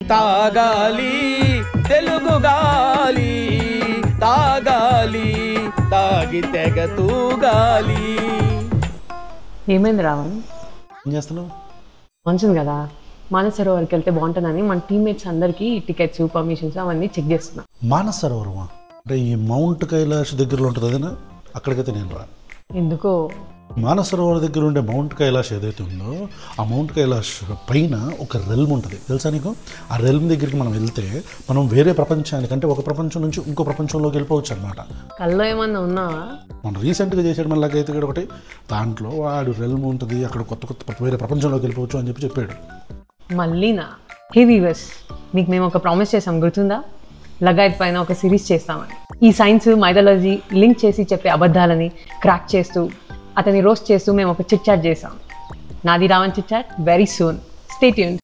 తాగాలి తెలుగు గాలి, తాగాలి తాగి తెగ తూగాలి. ఏమైంది రావణ్? ఏం చేస్తున్నావు? మంచిది కదా, మానస సరోవర్కి వెళ్తే బాగుంటుందని మన టీమ్మేట్స్ అందరికీ టికెట్స్ పర్మిషన్స్ అవన్నీ చెక్ చేస్తున్నా. మానస సరోవరమా? అంటే ఈ మౌంట్ కైలాష్ దగ్గరలో ఉంటుంది అదేనా? అక్కడికైతే నేను రా. ఎందుకో మానస సరోవర్ దగ్గర ఉండే మౌంట్ కైలాష్ ఏదైతే ఉందో ఆ మౌంట్ కైలాష్ పైన ఒక రెల్మ్ ఉంటుంది తెలుసా నీకు? ఆ రెల్మ్ దగ్గరికి మనం వెళ్తే మనం వేరే ప్రపంచానికంటే ఒక ప్రపంచం నుంచి ఇంకో ప్రపంచంలోకి వెళ్ళిపోవచ్చు అనమాట. కల్లో ఏమన్నా ఉన్నావా? మనం రీసెంట్గా చేసాడు మన లాగైతే ఇక్కడ ఒకటి, దాంట్లో వాడు రెల్మ్ ఉంటుంది, అక్కడ కొత్త కొత్త వేరే ప్రపంచంలోకి వెళ్ళిపోవచ్చు అని చెప్పాడు. మళ్ళీనా? హే వీవర్స్, మీకు మేము ఒక ప్రామిస్ చేసాం, గుర్తుందా? లగైట్ పైన ఒక సిరీస్ చేస్తామని. ఈ సైన్స్ మైథాలజీ లింక్ చేసి చెప్పే అబద్ధాలని క్రాక్ చేస్తూ అతని రోస్ట్ చేస్తూ మేము ఒక చిట్ చాట్ చేసాం. నాది Ravan chit chat very soon. Stay tuned.